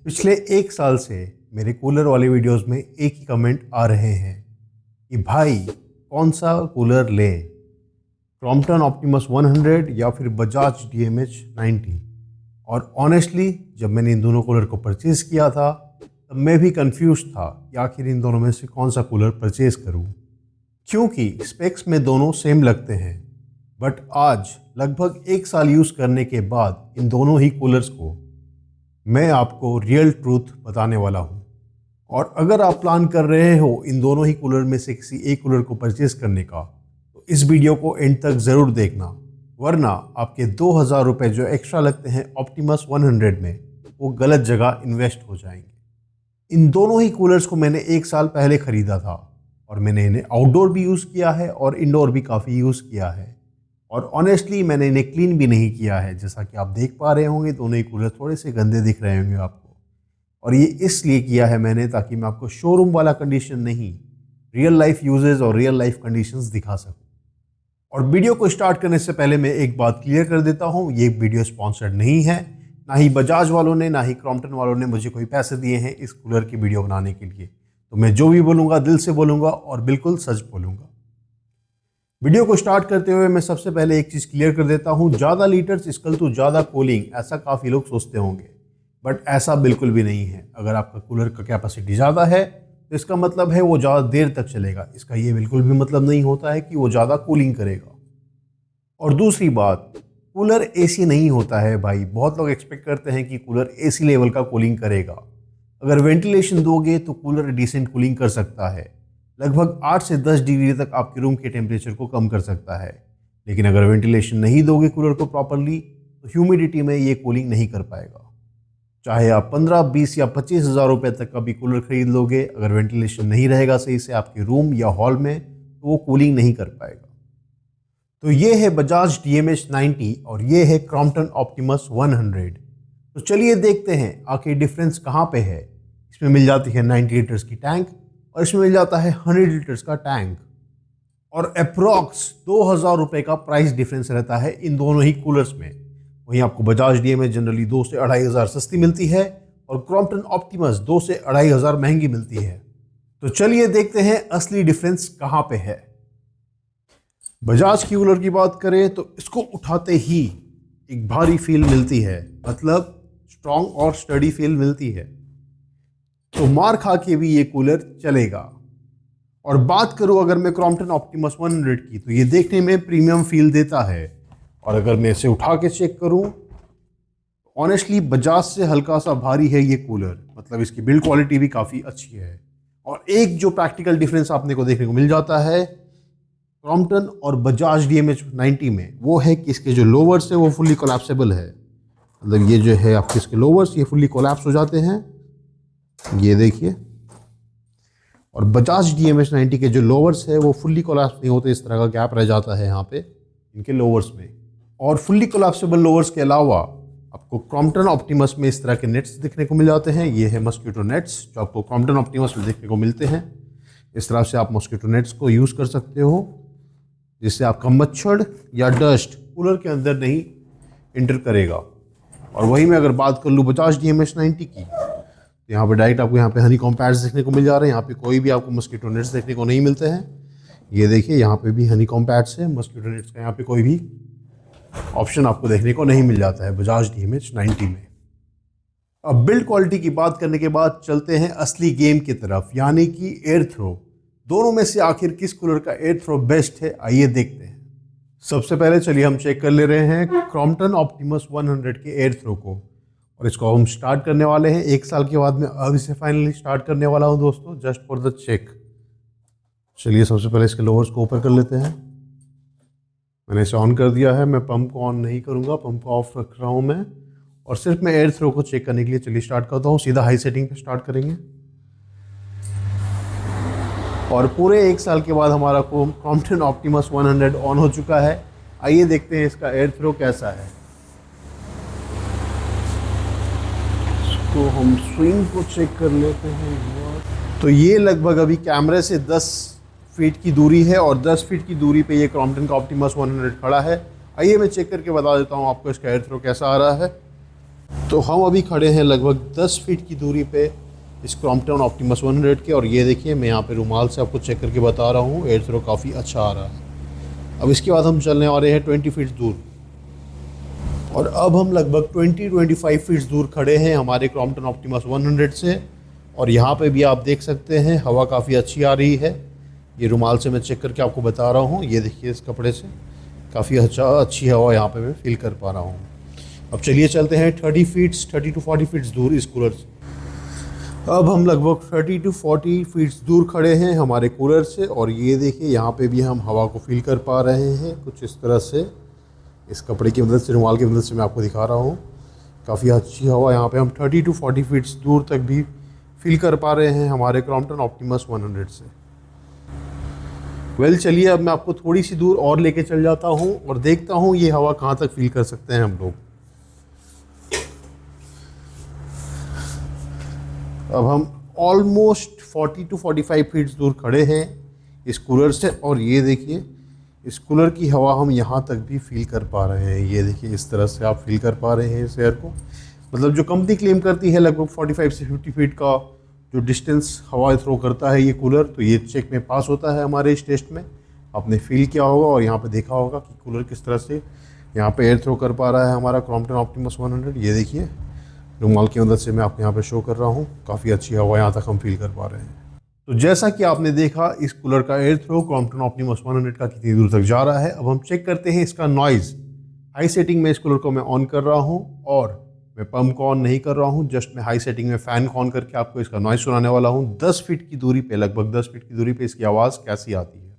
पिछले एक साल से मेरे कूलर वाले वीडियोस में एक ही कमेंट आ रहे हैं कि भाई कौन सा कूलर लें, क्रॉम्पटन ऑप्टिमस 100 या फिर बजाज DMH 90। और ऑनेस्टली जब मैंने इन दोनों कूलर को परचेज़ किया था तब मैं भी कंफ्यूज था कि आखिर इन दोनों में से कौन सा कूलर परचेज़ करूं, क्योंकि स्पेक्स में दोनों सेम लगते हैं। बट आज लगभग एक साल यूज़ करने के बाद इन दोनों ही कूलर्स को मैं आपको रियल ट्रूथ बताने वाला हूँ। और अगर आप प्लान कर रहे हो इन दोनों ही कूलर में से किसी एक कूलर को परचेज़ करने का, तो इस वीडियो को एंड तक ज़रूर देखना, वरना आपके 2000 रुपये जो एक्स्ट्रा लगते हैं ऑप्टिमस 100 में, वो गलत जगह इन्वेस्ट हो जाएंगे। इन दोनों ही कूलर्स को मैंने एक साल पहले ख़रीदा था और मैंने इन्हें आउटडोर भी यूज़ किया है और इंडोर भी काफ़ी यूज़ किया है। और ऑनेस्टली मैंने इन्हें क्लीन भी नहीं किया है। जैसा कि आप देख पा रहे होंगे दोनों ही कूलर थोड़े से गंदे दिख रहे होंगे आपको, और ये इसलिए किया है मैंने ताकि मैं आपको शोरूम वाला कंडीशन नहीं, रियल लाइफ यूजेस और रियल लाइफ कंडीशंस दिखा सकूं। और वीडियो को स्टार्ट करने से पहले मैं एक बात क्लियर कर देता हूं, ये वीडियो स्पॉन्सर्ड नहीं है। ना ही बजाज वालों ने ना ही क्रॉम्पटन वालों ने मुझे कोई पैसे दिए हैं इस कूलर की वीडियो बनाने के लिए। तो मैं जो भी बोलूँगा दिल से बोलूँगा और बिल्कुल सच बोलूँगा। वीडियो को स्टार्ट करते हुए मैं सबसे पहले एक चीज़ क्लियर कर देता हूँ, ज़्यादा लीटर्स इक्वल टू ज़्यादा कूलिंग, ऐसा काफ़ी लोग सोचते होंगे, बट ऐसा बिल्कुल भी नहीं है। अगर आपका कूलर का कैपेसिटी ज़्यादा है तो इसका मतलब है वो ज़्यादा देर तक चलेगा। इसका ये बिल्कुल भी मतलब नहीं होता है कि वो ज़्यादा कूलिंग करेगा। और दूसरी बात, कूलर AC नहीं होता है भाई। बहुत लोग एक्सपेक्ट करते हैं कि कूलर AC लेवल का कूलिंग करेगा। अगर वेंटिलेशन दोगे तो कूलर डिसेंट कूलिंग कर सकता है, लगभग 8 से 10 डिग्री तक आपके रूम के टेम्परेचर को कम कर सकता है। लेकिन अगर वेंटिलेशन नहीं दोगे कूलर को प्रॉपरली तो ह्यूमिडिटी में ये कूलिंग नहीं कर पाएगा। चाहे आप 15, 20 या 25 हज़ार रुपये तक का भी कूलर खरीद लोगे, अगर वेंटिलेशन नहीं रहेगा सही से आपके रूम या हॉल में तो वो कूलिंग नहीं कर पाएगा। तो ये है बजाज DMH 90 और ये है क्रॉम्पटन ऑप्टिमस 100। तो चलिए देखते हैं आखिर डिफरेंस कहाँ पे है। इसमें मिल जाती है 90 लीटर्स की टैंक और इसमें मिल जाता है 100 लीटर्स का टैंक, और अप्रॉक्स 2000 रुपये का प्राइस डिफरेंस रहता है इन दोनों ही कूलर्स में। वहीं आपको बजाज DMH जनरली 2 से 2500 सस्ती मिलती है और क्रॉम्पटन ऑप्टिमस 2 से 2500 महंगी मिलती है। तो चलिए देखते हैं असली डिफरेंस कहाँ पे है। बजाज की कूलर की बात करें तो इसको उठाते ही एक भारी फील मिलती है, मतलब स्ट्रॉन्ग और स्टडी फील मिलती है। तो मार खा के भी ये कूलर चलेगा। और बात करूं अगर मैं क्रॉम्पटन ऑप्टिमस 100 की, तो ये देखने में प्रीमियम फील देता है। और अगर मैं इसे उठा के चेक करूं, ऑनेस्टली बजाज से हल्का सा भारी है ये कूलर, मतलब इसकी बिल्ड क्वालिटी भी काफ़ी अच्छी है। और एक जो प्रैक्टिकल डिफरेंस आपने को देखने को मिल जाता है क्रॉम्पटन और बजाज DMH 90 में, वो है कि इसके जो लोवर्स है वो फुल्ली कोलैप्सेबल है। मतलब ये जो है आपके इसके लोवर्स ये फुल्ली कोलैप्स हो जाते हैं, ये देखिए। और बजाज DMH 90 के जो लोवर्स है वो फुल्ली कोलैप्स नहीं होते, इस तरह का गैप रह जाता है यहाँ पे इनके लोवर्स में। और फुल्ली कोलैप्सेबल लोवर्स के अलावा आपको क्रॉम्पटन ऑप्टिमस में इस तरह के नेट्स देखने को मिल जाते हैं। ये है मॉस्किटो नेट्स जो आपको क्रॉम्पटन ऑप्टिमस में देखने को मिलते हैं। इस तरह से आप मॉस्किटो नेट्स को यूज़ कर सकते हो, जिससे आपका मच्छर या डस्ट कूलर के अंदर नहीं इंटर करेगा। और वहीं मैं अगर बात कर लूँ बजाज DMH 90 की, तो यहाँ पे डायरेक्ट आपको यहाँ पे हनीकॉम्ब पैड्स देखने को मिल जा रहे हैं। यहाँ पे कोई भी आपको मॉस्किटो नेट्स देखने को नहीं मिलते हैं। ये देखिए यहाँ पे भी हनीकॉम्ब पैड्स है, मॉस्किटो नेट्स का यहाँ पे कोई भी ऑप्शन आपको देखने को नहीं मिल जाता है बजाज DMH 90 में। अब बिल्ड क्वालिटी की बात करने के बाद चलते हैं असली गेम की तरफ, यानी कि एयर थ्रो। दोनों में से आखिर किस कूलर का एयर थ्रो बेस्ट है, आइए देखते हैं। सबसे पहले चलिए हम चेक कर ले रहे हैं क्रॉम्पटन ऑप्टिमस 100 के एयर थ्रो को, और इसको हम स्टार्ट करने वाले हैं एक साल के बाद। मैं अब इसे फाइनली स्टार्ट करने वाला हूं दोस्तों, जस्ट फॉर द चेक। चलिए सबसे पहले इसके लोवर्स को ऊपर कर लेते हैं। मैंने इसे ऑन कर दिया है, मैं पंप को ऑन नहीं करूंगा, पंप को ऑफ रख रहा हूं मैं, और सिर्फ मैं एयर थ्रो को चेक करने के लिए चलिए स्टार्ट करता हूँ। सीधा हाई सेटिंग पे स्टार्ट करेंगे। और पूरे एक साल के बाद हमारा क्रॉम्पटन ऑप्टिमस 100 ऑन हो चुका है। आइए देखते हैं इसका एयर थ्रो कैसा है। इसको हम स्विंग को चेक कर लेते हैं। तो ये लगभग अभी कैमरे से 10 फीट की दूरी है और 10 फीट की दूरी पे ये क्रॉम्पटन का ऑप्टिमस 100 खड़ा है। आइए मैं चेक करके बता देता हूँ आपको इसका एयर थ्रो कैसा आ रहा है। तो हम अभी खड़े हैं लगभग 10 फीट की दूरी पे इस क्रॉम्पटन ऑप्टिमस 100 के, और ये देखिए मैं यहाँ पे रुमाल से आपको चेक करके बता रहा हूँ, एयर थ्रो काफ़ी अच्छा आ रहा है। अब इसके बाद हम चलने वाले हैं 20 फीट दूर, और अब हम लगभग 20-25 फीट दूर खड़े हैं हमारे क्रॉम्पटन ऑप्टिमस 100 से, और यहाँ पे भी आप देख सकते हैं हवा काफ़ी अच्छी आ रही है। ये रुमाल से मैं चेक करके आपको बता रहा हूँ, ये देखिए इस कपड़े से काफ़ी अच्छी हवा यहाँ पे मैं फील कर पा रहा हूँ। अब चलिए चलते हैं 30 to 40 फीट दूर इस कूलर से। अब हम लगभग 30 to 40 फीट दूर खड़े हैं हमारे कूलर से, और ये देखिए यहाँ पे भी हम हवा को फील कर पा रहे हैं कुछ इस तरह से। इस कपड़े की मदद से, रुमाल की मदद से मैं आपको दिखा रहा हूँ, काफ़ी अच्छी हवा यहाँ पे हम 30 to 40 फीट दूर तक भी फील कर पा रहे हैं हमारे क्रॉम्पटन ऑप्टिमस 100 से। चलिए अब मैं आपको थोड़ी सी दूर और लेके चल जाता हूँ और देखता हूँ ये हवा कहाँ तक फील कर सकते हैं हम लोग। अब हम ऑलमोस्ट 40 to 45 फीट दूर खड़े हैं इस कूलर से, और ये देखिए इस कूलर की हवा हम यहाँ तक भी फील कर पा रहे हैं। ये देखिए इस तरह से आप फील कर पा रहे हैं इस एयर को। मतलब जो कंपनी क्लेम करती है लगभग 45 से 50 फीट का जो डिस्टेंस हवा थ्रो करता है ये कूलर, तो ये चेक में पास होता है हमारे इस टेस्ट में। आपने फील किया होगा और यहाँ पे देखा होगा कि कूलर किस तरह से यहाँ पे एयर थ्रो कर पा रहा है हमारा क्रॉम्पटन ऑप्टिमस 100। ये देखिए रुमाल की मदद से मैं आपको यहाँ पे शो कर रहा हूँ, काफ़ी अच्छी हवा यहाँ तक हम फील कर पा रहे हैं। तो जैसा कि आपने देखा इस कूलर का एयर थ्रो क्रॉम्पटन ऑप्टिमस 100 का कितनी दूर तक जा रहा है। अब हम चेक करते हैं इसका नॉइज़। हाई सेटिंग में इस कूलर को मैं ऑन कर रहा हूँ, और मैं पंप को ऑन नहीं कर रहा हूँ, जस्ट मैं हाई सेटिंग में फ़ैन को ऑन करके आपको इसका नॉइज़ सुनाने वाला हूँ। 10 फीट की दूरी पे, लगभग 10 फीट की दूरी पे इसकी आवाज़ कैसी आती है।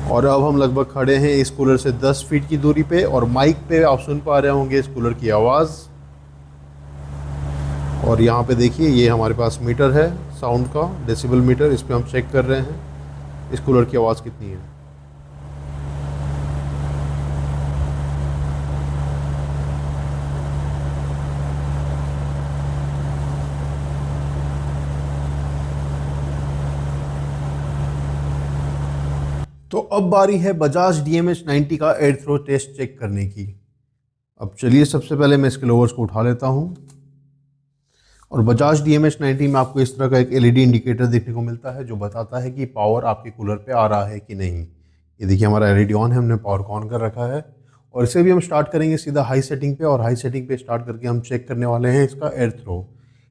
और अब हम लगभग खड़े हैं इस कूलर से 10 फीट की दूरी पे, और माइक पे आप सुन पा रहे होंगे इस कूलर की आवाज़। और यहाँ पे देखिए ये हमारे पास मीटर है साउंड का, डेसिबल मीटर, इस पे हम चेक कर रहे हैं इस कूलर की आवाज़ कितनी है। तो अब बारी है बजाज DMH 90 का एयर थ्रो टेस्ट चेक करने की। अब चलिए सबसे पहले मैं इसके लोवर्स को उठा लेता हूँ, और बजाज DMH 90 में आपको इस तरह का एक LED इंडिकेटर देखने को मिलता है जो बताता है कि पावर आपके कूलर पे आ रहा है कि नहीं। ये देखिए हमारा LED ऑन है, हमने पावर को ऑन कर रखा है, और इसे भी हम स्टार्ट करेंगे सीधा हाई सेटिंग पे, और हाई सेटिंग पे स्टार्ट करके हम चेक करने वाले हैं इसका एयर थ्रो।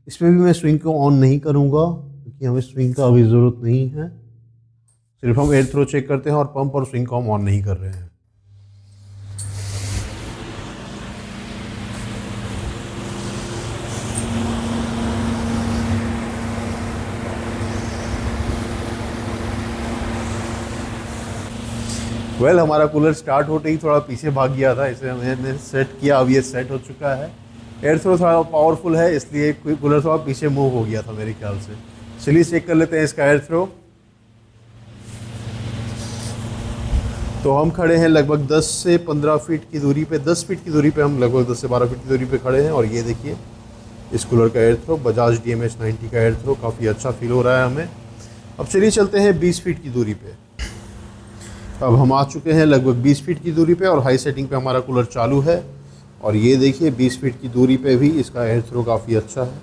इसमें भी मैं स्विंग को ऑन नहीं करूँगा क्योंकि हमें स्विंग का अभी ज़रूरत नहीं है, सिर्फ हम एयर थ्रो चेक करते हैं और पंप और स्विंग को हम ऑन नहीं कर रहे हैं। हमारा कूलर स्टार्ट होते ही थोड़ा पीछे भाग गया था, इसे मैंने सेट किया, अब ये सेट हो चुका है। एयर थ्रो थोड़ा पावरफुल है इसलिए कूलर थोड़ा पीछे मूव हो गया था मेरे ख्याल से। चलिए चेक कर लेते हैं इसका एयर थ्रो। तो हम खड़े हैं लगभग 10 से 15 फीट की दूरी पे, 10 फीट की दूरी पे हम लगभग 10 से 12 फीट की दूरी पे खड़े हैं, और ये देखिए इस कूलर का एयर थ्रो, बजाज DMH 90 का एयर थ्रो काफ़ी अच्छा फील हो रहा है हमें। अब चलिए चलते हैं 20 फीट की दूरी पे। अब हम आ चुके हैं लगभग 20 फीट की दूरी पे, और हाई सेटिंग पे हमारा कूलर चालू है, और ये देखिए 20 फीट की दूरी पे भी इसका एयर थ्रो काफ़ी अच्छा है।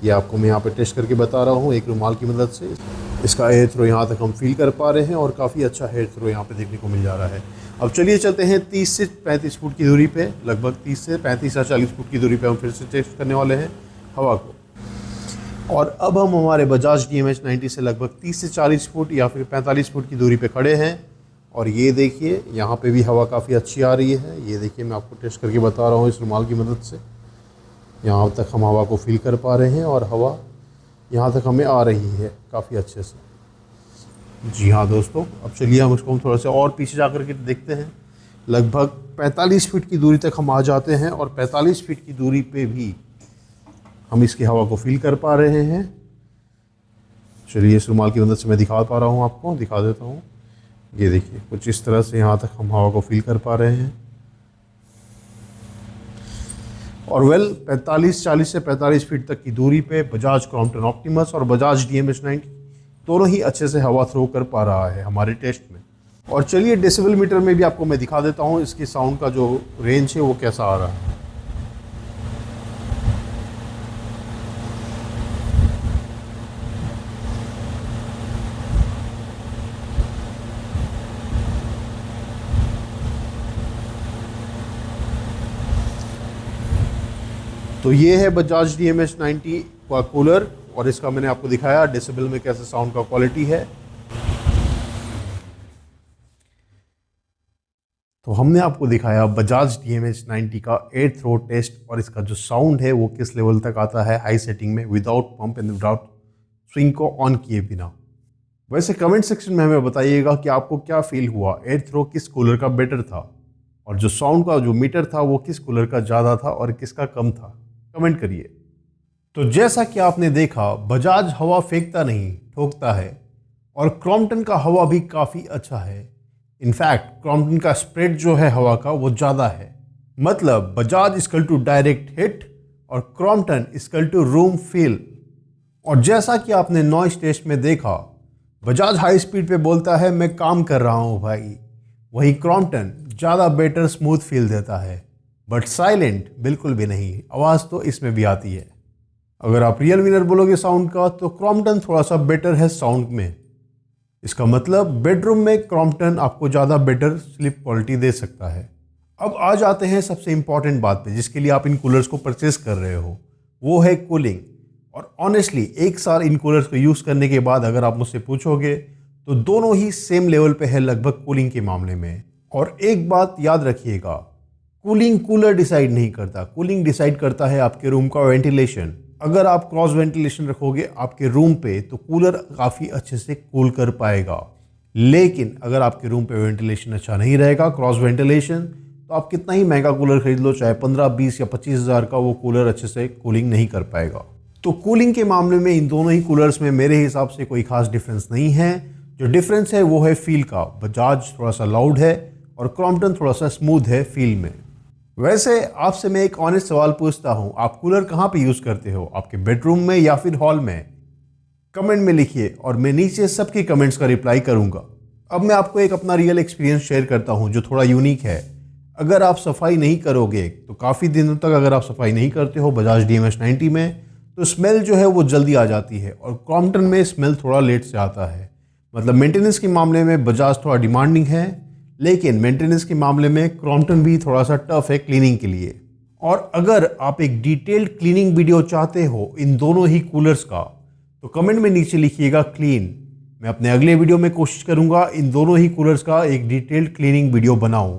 ये आपको मैं यहाँ पे टेस्ट करके बता रहा हूँ एक रुमाल की मदद से। इसका एयर थ्रो यहाँ तक हम फील कर पा रहे हैं, और काफ़ी अच्छा एयर थ्रो यहाँ पे देखने को मिल जा रहा है। अब चलिए चलते हैं 30 से 35 फुट की दूरी पे, लगभग 30 से 35 या 40 फुट की दूरी पे हम फिर से टेस्ट करने वाले हैं हवा को। और अब हम हमारे बजाज DMH 90 से लगभग 30 से 40 फुट या फिर 45 फुट की दूरी पे खड़े हैं, और ये देखिए यहाँ पे भी हवा काफ़ी अच्छी आ रही है। ये देखिए मैं आपको टेस्ट करके बता रहा हूँ इस रुमाल की मदद से, यहाँ तक हम हवा को फील कर पा रहे हैं, और हवा यहाँ तक हमें आ रही है काफ़ी अच्छे से। जी हाँ दोस्तों, अब चलिए हम इसको थोड़ा सा और पीछे जा कर के देखते हैं। लगभग 45 फीट की दूरी तक हम आ जाते हैं, और 45 फीट की दूरी पे भी हम इसकी हवा को फील कर पा रहे हैं। चलिए इस रुमाल की मदद से मैं दिखा पा रहा हूँ, आपको दिखा देता हूँ। ये देखिए कुछ इस तरह से यहाँ तक हम हवा को फील कर पा रहे हैं। और 40 से 45 फीट तक की दूरी पे बजाज क्रॉम्पटन ऑप्टिमस और बजाज DMH 90 दोनों ही अच्छे से हवा थ्रो कर पा रहा है हमारे टेस्ट में। और चलिए डेसिबल मीटर में भी आपको मैं दिखा देता हूँ इसकी साउंड का जो रेंज है वो कैसा आ रहा है। तो ये है बजाज DMH 90 का कूलर और इसका मैंने आपको दिखाया डेसिबल में कैसे साउंड का क्वालिटी है। तो हमने आपको दिखाया बजाज DMH 90 का एयर थ्रो टेस्ट और इसका जो साउंड है वो किस लेवल तक आता है हाई सेटिंग में without pump and without swing को ऑन किए बिना। वैसे कमेंट सेक्शन में हमें बताइएगा कि आपको क्या फील हुआ, एयर थ्रो किस कूलर का बेटर था और जो साउंड का जो मीटर था वो किस कूलर का ज़्यादा था और किसका कम था, कमेंट करिए। तो जैसा कि आपने देखा बजाज हवा फेंकता नहीं ठोकता है और क्रॉम्पटन का हवा भी काफ़ी अच्छा है। इनफैक्ट क्रॉम्पटन का स्प्रेड जो है हवा का वो ज़्यादा है, मतलब Bajaj equal to direct hit और Crompton equal to room feel. और जैसा कि आपने नॉइस टेस्ट में देखा बजाज हाई स्पीड पे बोलता है मैं काम कर रहा हूँ भाई, वही क्रॉम्पटन ज़्यादा बेटर स्मूथ फील देता है, बट साइलेंट बिल्कुल भी नहीं, आवाज़ तो इसमें भी आती है। अगर आप रियल विनर बोलोगे साउंड का तो क्रॉम्पटन थोड़ा सा बेटर है साउंड में। इसका मतलब बेडरूम में क्रॉम्पटन आपको ज़्यादा बेटर स्लीप क्वालिटी दे सकता है। अब आ जाते हैं सबसे इंपॉर्टेंट बात पे जिसके लिए आप इन कूलर्स को परचेस कर रहे हो, वो है कूलिंग। और ऑनेस्टली एक साल इन कूलर्स को यूज़ करने के बाद अगर आप मुझसे पूछोगे तो दोनों ही सेम लेवल पे है लगभग कूलिंग के मामले में। और एक बात याद रखिएगा, कूलिंग कूलर डिसाइड नहीं करता, कूलिंग डिसाइड करता है आपके रूम का वेंटिलेशन। अगर आप क्रॉस वेंटिलेशन रखोगे आपके रूम पे तो कूलर काफ़ी अच्छे से कूल कर पाएगा, लेकिन अगर आपके रूम पे वेंटिलेशन अच्छा नहीं रहेगा क्रॉस वेंटिलेशन, तो आप कितना ही महंगा कूलर खरीद लो, चाहे 15, 20 या 25 हज़ार का, वो कूलर अच्छे से कूलिंग नहीं कर पाएगा। तो कूलिंग के मामले में इन दोनों ही कूलर्स में मेरे हिसाब से कोई खास डिफरेंस नहीं है। जो डिफरेंस है वो है फील का, बजाज थोड़ा सा लाउड है और क्रॉम्पटन थोड़ा सा स्मूथ है फील में। वैसे आपसे मैं एक ऑनेस्ट सवाल पूछता हूँ, आप कूलर कहाँ पे यूज़ करते हो, आपके बेडरूम में या फिर हॉल में? कमेंट में लिखिए और मैं नीचे सबके कमेंट्स का रिप्लाई करूँगा। अब मैं आपको एक अपना रियल एक्सपीरियंस शेयर करता हूँ जो थोड़ा यूनिक है। अगर आप सफाई नहीं करोगे तो काफ़ी दिनों तक अगर आप सफाई नहीं करते हो बजाज DMH 90 में तो स्मेल जो है वो जल्दी आ जाती है और क्रॉम्पटन में स्मेल थोड़ा लेट से आता है। मतलब मेंटेनेंस के मामले में बजाज थोड़ा डिमांडिंग है, लेकिन मेंटेनेंस के मामले में क्रॉम्पटन भी थोड़ा सा टफ है क्लीनिंग के लिए। और अगर आप एक डिटेल्ड क्लीनिंग वीडियो चाहते हो इन दोनों ही कूलर्स का तो कमेंट में नीचे लिखिएगा क्लीन। मैं अपने अगले वीडियो में कोशिश करूंगा इन दोनों ही कूलर्स का एक डिटेल्ड क्लीनिंग वीडियो बनाऊं।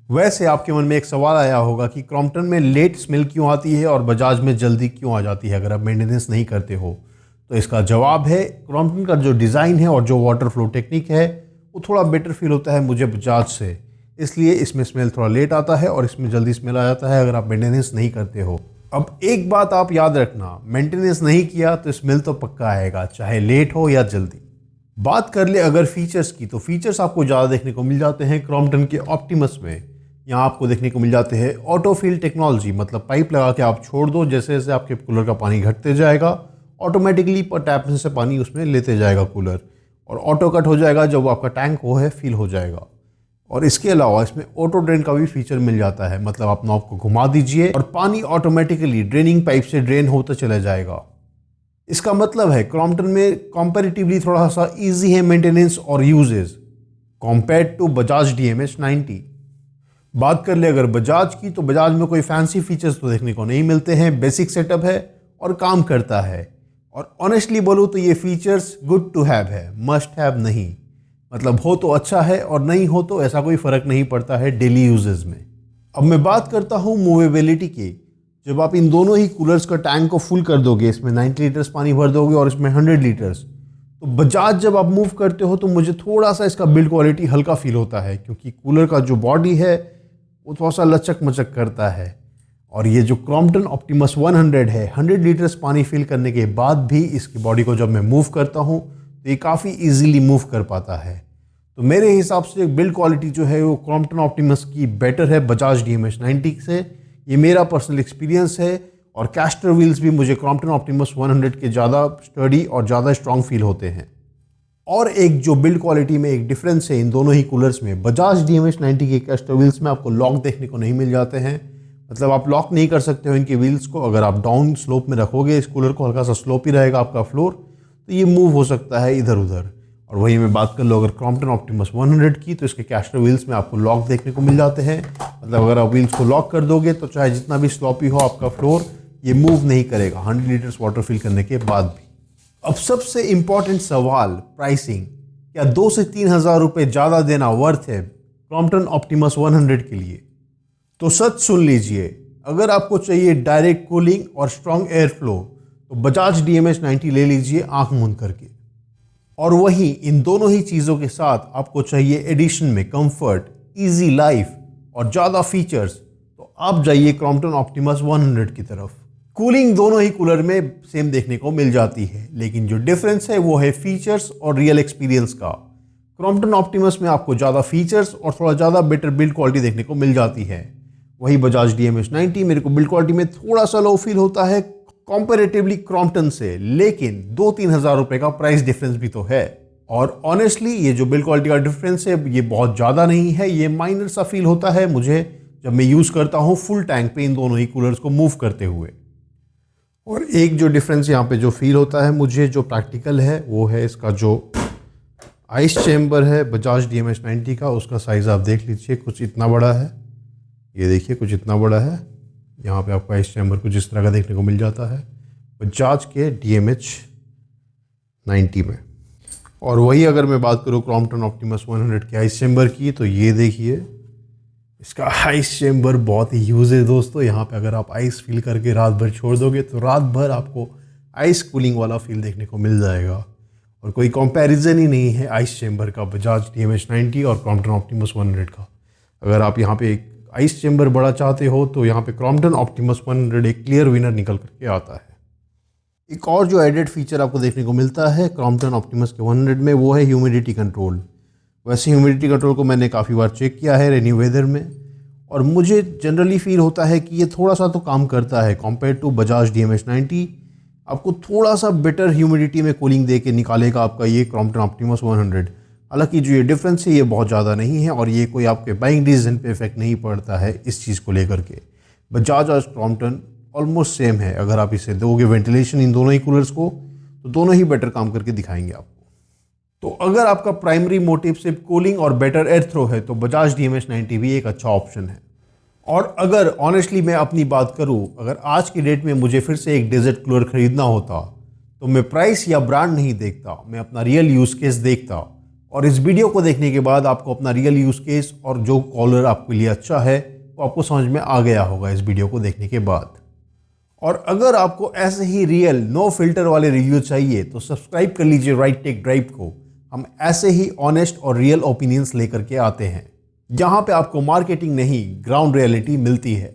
वैसे आपके मन में एक सवाल आया होगा कि क्रॉम्पटन में लेट स्मेल क्यों आती है और बजाज में जल्दी क्यों आ जाती है अगर आप मेंटेनेंस नहीं करते हो। तो इसका जवाब है क्रॉम्पटन का जो डिज़ाइन है और जो वाटर फ्लो टेक्निक है वो थोड़ा बेटर फील होता है मुझे बजाज से, इसलिए इसमें स्मेल थोड़ा लेट आता है और इसमें जल्दी स्मेल आ जाता है अगर आप मेंटेनेंस नहीं करते हो। अब एक बात आप याद रखना, मेंटेनेंस नहीं किया तो स्मेल तो पक्का आएगा, चाहे लेट हो या जल्दी। बात कर ले अगर फीचर्स की, तो फीचर्स आपको ज़्यादा देखने को मिल जाते हैं क्रॉम्पटन के ऑप्टिमस में। यहाँ आपको देखने को मिल जाते हैं ऑटोफिल टेक्नोलॉजी, मतलब पाइप लगा के आप छोड़ दो, जैसे जैसे आपके कूलर का पानी घटते जाएगा ऑटोमेटिकली पर टैप से पानी उसमें लेते जाएगा कूलर, और ऑटो कट हो जाएगा जब आपका टैंक वो है फिल हो जाएगा। और इसके अलावा इसमें ऑटो ड्रेन का भी फीचर मिल जाता है, मतलब आप नॉब को घुमा दीजिए और पानी ऑटोमेटिकली ड्रेनिंग पाइप से ड्रेन होता चला जाएगा। इसका मतलब है क्रॉम्पटन में कंपैरेटिवली थोड़ा सा इजी है मेंटेनेंस और uses compared to Bajaj DMH 90। बात कर ले अगर बजाज की, तो बजाज में कोई फैंसी फीचर्स तो देखने को नहीं मिलते हैं, बेसिक सेटअप है और काम करता है। और ऑनेस्टली बोलूँ तो ये फीचर्स गुड टू हैव है, मस्ट हैव नहीं। मतलब हो तो अच्छा है और नहीं हो तो ऐसा कोई फ़र्क नहीं पड़ता है डेली यूजेस में। अब मैं बात करता हूँ मूवेबिलिटी की। जब आप इन दोनों ही कूलर्स का टैंक को फुल कर दोगे, इसमें 90 लीटर्स पानी भर दोगे और इसमें 100 लीटर्स, तो बजाज जब आप मूव करते हो तो मुझे थोड़ा सा इसका बिल्ड क्वालिटी हल्का फील होता है, क्योंकि कूलर का जो बॉडी है वो थोड़ा सा लचक मचक करता है। और ये जो क्रॉम्पटन ऑप्टिमस 100 है, 100 लीटर्स पानी फिल करने के बाद भी इसकी बॉडी को जब मैं मूव करता हूँ तो ये काफ़ी इजीली मूव कर पाता है। तो मेरे हिसाब से बिल्ड क्वालिटी जो है वो क्रॉम्पटन ऑप्टिमस की बेटर है बजाज DMH 90 से। ये मेरा पर्सनल एक्सपीरियंस है। और कैस्टर व्हील्स भी मुझे क्रॉम्पटन ऑप्टिमस 100 के ज़्यादा स्टडी और ज़्यादा स्ट्रॉन्ग फील होते हैं। और एक जो बिल्ड क्वालिटी में एक डिफरेंस है इन दोनों ही कूलर्स में, बजाज DMH90 के कैस्टर व्हील्स में आपको लॉक देखने को नहीं मिल जाते हैं। मतलब आप लॉक नहीं कर सकते हो इनके व्हील्स को। अगर आप डाउन स्लोप में रखोगे इस कूलर को, हल्का सा स्लोप ही रहेगा आपका फ्लोर, तो ये मूव हो सकता है इधर उधर। और वही मैं बात कर लो अगर क्रॉम्पटन ऑप्टिमस 100 की, तो इसके कैस्टर व्हील्स में आपको लॉक देखने को मिल जाते हैं। मतलब अगर आप व्हील्स को लॉक कर दोगे तो चाहे जितना भी स्लॉपी हो आपका फ्लोर, ये मूव नहीं करेगा 100 लीटर्स वाटर फिल करने के बाद भी। अब सबसे इंपॉर्टेंट सवाल, प्राइसिंग। क्या 2 से 3 हज़ार रुपये ज़्यादा देना वर्थ है क्रॉम्पटन ऑप्टिमस 100 के लिए? तो सच सुन लीजिए, अगर आपको चाहिए डायरेक्ट कूलिंग और स्ट्रॉन्ग एयर फ्लो तो बजाज DMH90 ले लीजिए आंख मूंद करके। और वहीं इन दोनों ही चीज़ों के साथ आपको चाहिए एडिशन में कंफर्ट, इजी लाइफ और ज़्यादा फीचर्स, तो आप जाइए क्रॉम्पटन ऑप्टिमस 100 की तरफ। कूलिंग दोनों ही कूलर में सेम देखने को मिल जाती है, लेकिन जो डिफरेंस है वो है फीचर्स और रियल एक्सपीरियंस का। क्रॉम्पटन ऑप्टिमस में आपको ज़्यादा फीचर्स और थोड़ा ज़्यादा बेटर बिल्ड क्वालिटी देखने को मिल जाती है। वही बजाज DMH90 मेरे को बिल्ड क्वालिटी में थोड़ा सा लो फील होता है कंपैरेटिवली क्रॉम्पटन से, लेकिन 2-3 हज़ार रुपये का प्राइस डिफरेंस भी तो है। और ऑनेस्टली ये जो बिल्ड क्वालिटी का डिफरेंस है ये बहुत ज़्यादा नहीं है, ये माइनर सा फील होता है मुझे जब मैं यूज़ करता हूँ फुल टैंक पे इन दोनों ही कूलर्स को मूव करते हुए। और एक जो डिफरेंस यहाँ पे जो फील होता है मुझे, जो प्रैक्टिकल है, वो है इसका जो आइस चेम्बर है बजाज DMH90 का, उसका साइज़ आप देख लीजिए, कुछ इतना बड़ा है। ये देखिए कुछ इतना बड़ा है। यहाँ पे आपको आइस चैम्बर कुछ इस तरह का देखने को मिल जाता है बजाज के DMH90 में। और वही अगर मैं बात करूँ क्रॉम्पटन ऑप्टिमस 100 के आइस चैम्बर की, तो ये देखिए इसका आइस चैम्बर बहुत ही यूज है दोस्तों। यहाँ पे अगर आप आइस फील करके रात भर छोड़ दोगे तो रात भर आपको आइस कूलिंग वाला फील देखने को मिल जाएगा। और कोई कंपैरिजन ही नहीं है आइस चैम्बर का बजाज DMH90 और क्रॉम्पटन ऑप्टिमस 100 का। अगर आप यहाँ पे एक आइस चैम्बर बड़ा चाहते हो तो यहाँ पे क्रॉम्पटन ऑप्टिमस 100 एक क्लियर विनर निकल करके आता है। एक और जो एडेड फीचर आपको देखने को मिलता है क्रॉम्पटन ऑप्टिमस के 100 में, वो है ह्यूमिडिटी कंट्रोल। वैसे ह्यूमिडिटी कंट्रोल को मैंने काफ़ी बार चेक किया है रेनी वेदर में, और मुझे जनरली फील होता है कि ये थोड़ा सा तो काम करता है कंपेयर टू बजाज DMH90। आपको थोड़ा सा बेटर ह्यूमिडिटी में कूलिंग दे के निकालेगा आपका ये क्रॉम्पटन ऑप्टिमस 100। हालांकि जो ये डिफरेंस है ये बहुत ज़्यादा नहीं है और ये कोई आपके बाइंग डिसीजन पे इफेक्ट नहीं पड़ता है इस चीज़ को लेकर के। बजाज और क्रॉम्पटन ऑलमोस्ट सेम है। अगर आप इसे दोगे वेंटिलेशन इन दोनों ही कूलर्स को, तो दोनों ही बेटर काम करके दिखाएंगे आपको। तो अगर आपका प्राइमरी मोटिव सिर्फ कूलिंग और बेटर एयर थ्रो है तो बजाज DMH90 भी एक अच्छा ऑप्शन है। और अगर ऑनेस्टली मैं अपनी बात करूं, अगर आज की डेट में मुझे फिर से एक डेजर्ट कूलर खरीदना होता तो मैं प्राइस या ब्रांड नहीं देखता, मैं अपना रियल यूज़ केस देखता। और इस वीडियो को देखने के बाद आपको अपना रियल यूज़ केस और जो कूलर आपके लिए अच्छा है वो आपको समझ में आ गया होगा इस वीडियो को देखने के बाद। और अगर आपको ऐसे ही रियल नो फिल्टर वाले रिव्यू चाहिए तो सब्सक्राइब कर लीजिए राइट टेक ड्राइव को। हम ऐसे ही ऑनेस्ट और रियल ओपिनियंस लेकर के आते हैं, जहां पे आपको मार्केटिंग नहीं ग्राउंड रियलिटी मिलती है।